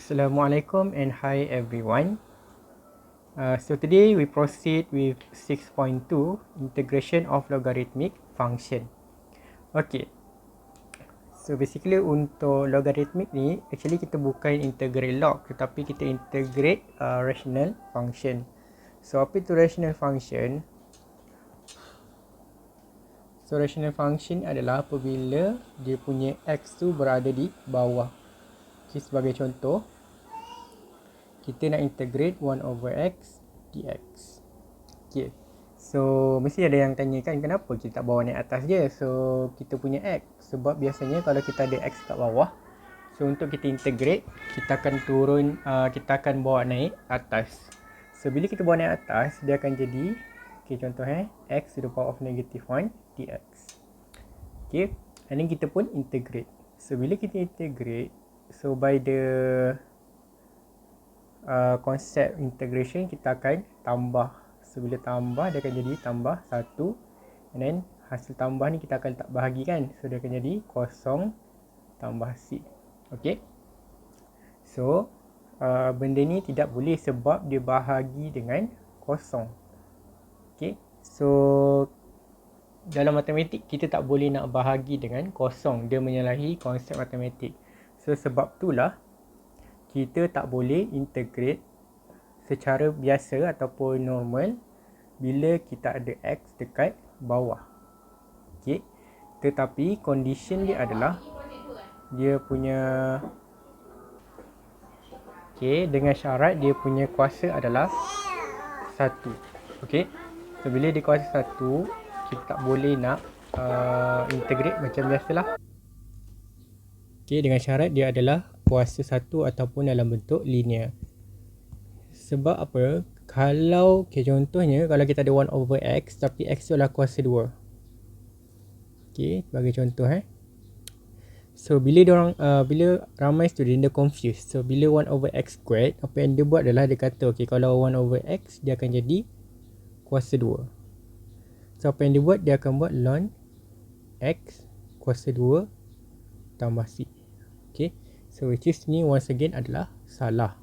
Assalamualaikum and hi everyone. So today we proceed with 6.2 integration of logarithmic function. Okay. So basically untuk logarithmic ni actually kita bukan integrate log tetapi kita integrate rational function. So apa itu rational function? So rational function adalah apabila dia punya x tu berada di bawah. Okay, sebagai contoh kita nak integrate 1 over x dx. Okay. So mesti ada yang tanya kan kenapa kita tak bawa naik atas je. So kita punya x. Sebab biasanya kalau kita ada x kat bawah, so untuk kita integrate, kita akan kita akan bawa naik atas. So bila kita bawa naik atas, dia akan jadi, okay, contoh x to the power of negative 1 dx. Okay. And then kita pun integrate. So bila kita integrate, so by the konsep integration kita akan tambah. So bila tambah dia akan jadi tambah 1, and then hasil tambah ni kita akan letak bahagi kan. So dia akan jadi kosong tambah c. Okay. So benda ni tidak boleh sebab dia bahagi dengan kosong. Okay. So dalam matematik kita tak boleh nak bahagi dengan kosong. Dia menyalahi konsep matematik. So sebab itulah kita tak boleh integrate secara biasa ataupun normal bila kita ada x dekat bawah. Okay. Tetapi condition dia adalah dia punya, okay, dengan syarat dia punya kuasa adalah 1. Okay. So bila dia kuasa 1, kita tak boleh nak integrate macam biasalah. Okay, dengan syarat dia adalah kuasa 1 ataupun dalam bentuk linear. Sebab apa? Kalau, okay, contohnya kalau kita ada 1 over x tapi x tu adalah kuasa 2. Okay, sebagai contoh So bila ramai student dia confused. So bila 1 over x squared, apa yang dia buat adalah dia kata okay, kalau 1 over x dia akan jadi kuasa 2. So apa yang dia buat, dia akan buat ln x kuasa 2 tambah c. Okay. So which is ni once again adalah salah.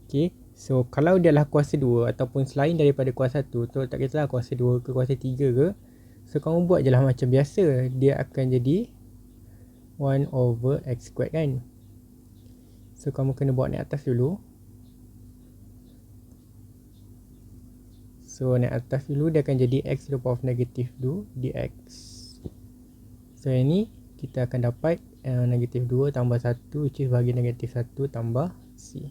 Okay. So kalau dia adalah kuasa 2 ataupun selain daripada kuasa 1, tu tak kisahlah kuasa 2 ke kuasa 3 ke. So kamu buat je lah macam biasa. Dia akan jadi 1 over x squared kan. So kamu kena bawa naik atas dulu. So naik atas dulu dia akan jadi x to the power of negative 2 dx. So yang ni kita akan dapat negatif 2 tambah 1 which is bagi negatif 1 tambah c.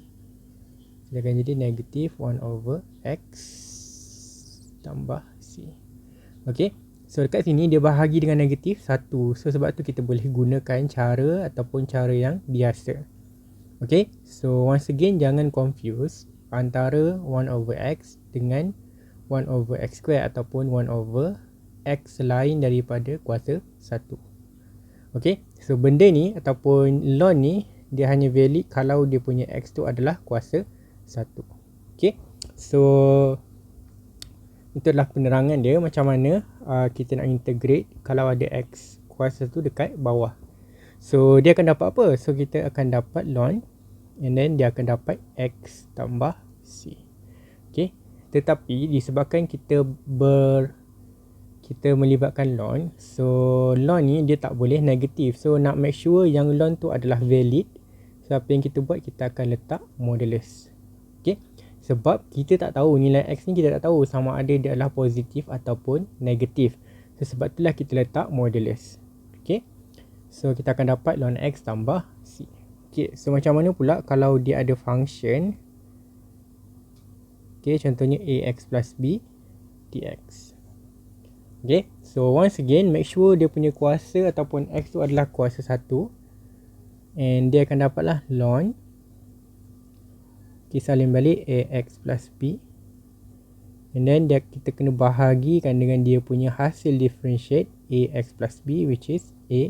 Dia akan jadi negatif 1 over x tambah c. Okay. So dekat sini dia bahagi dengan negatif 1. So sebab tu kita boleh gunakan cara ataupun cara yang biasa. Okay. So once again jangan confuse antara 1 over x dengan 1 over x square ataupun 1 over x selain daripada kuasa 1. Okay. So benda ni ataupun ln ni dia hanya valid kalau dia punya x tu adalah kuasa 1. Okay. So itu adalah penerangan dia macam mana kita nak integrate kalau ada x kuasa tu dekat bawah. So dia akan dapat apa? So kita akan dapat ln, and then dia akan dapat x tambah c. Okay. Tetapi disebabkan kita melibatkan ln, so ln ni dia tak boleh negatif. So nak make sure yang ln tu adalah valid, so apa yang kita buat, kita akan letak modulus. Okay. Sebab kita tak tahu nilai x ni, kita tak tahu sama ada dia adalah positif ataupun negatif. So sebab itulah kita letak modulus. Okay. So kita akan dapat ln x tambah c. Okay. So macam mana pula kalau dia ada function, okay, contohnya ax plus b dx. Okay. So once again make sure dia punya kuasa ataupun x tu adalah kuasa 1, and dia akan dapatlah ln, okay, salin balik ax plus b, and then kita kena bahagikan dengan dia punya hasil differentiate ax plus b which is a,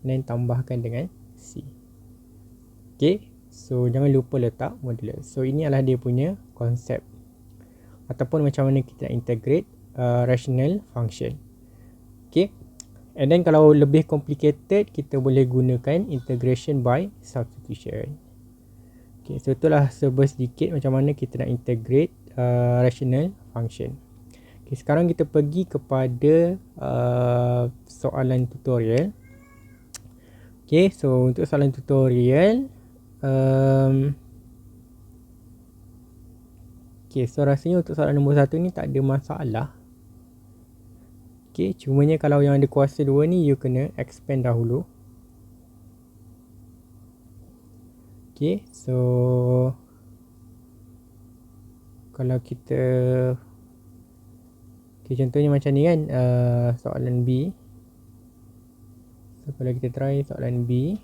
and then tambahkan dengan c. Okay. So jangan lupa letak modulus. So ini adalah dia punya konsep ataupun macam mana kita nak integrate rational function. Okay. And then kalau lebih complicated, kita boleh gunakan integration by substitution. Okay, so itulah serba sedikit macam mana kita nak integrate rational function. Okay, sekarang kita pergi kepada soalan tutorial. Okay, so untuk soalan tutorial, okay, so rasanya untuk soalan nombor 1 ni tak ada masalah. Okay, cumanya kalau yang ada kuasa 2 ni, you kena expand dahulu. Okay, so kalau kita, okay, contohnya macam ni kan, soalan B. So kalau kita try soalan B,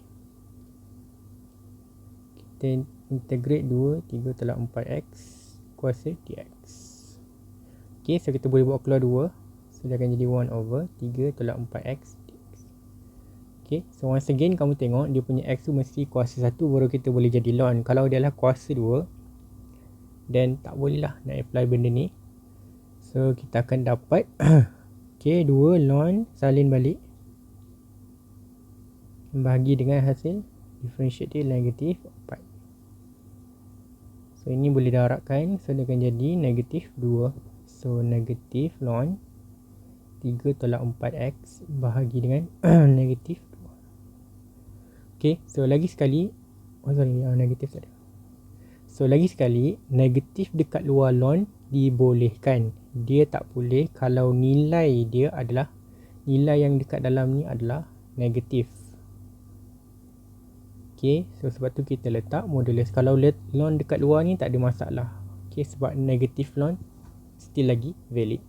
kita integrate 2, 3 tolak 4x kuasa dx. Okay, so kita boleh buat keluar 2. So dia akan jadi 1 over 3 tolak 4x dx. Okay, so once again kamu tengok dia punya x tu mesti kuasa 1 baru kita boleh jadi ln. Kalau dia lah kuasa 2, then tak boleh lah nak apply benda ni. So kita akan dapat okay, 2 ln salin balik bahagi dengan hasil differentiate dia negatif 4. So ini boleh darabkan, so dia akan jadi negatif 2. So negatif ln 3 tolak 4x bahagi dengan negatif 2. Okay, so lagi sekali, negatif tadi. So lagi sekali, negatif dekat luar ln dibolehkan. Dia tak boleh kalau nilai dia adalah, nilai yang dekat dalam ni adalah negatif. Okay, so sebab tu kita letak modulus. Kalau ln dekat luar ni tak ada masalah. Okay, sebab negatif ln still lagi valid.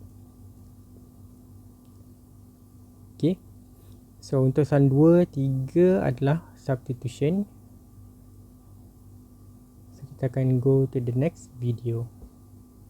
Okay, so untuk soalan 2, 3 adalah substitution. So kita akan go to the next video.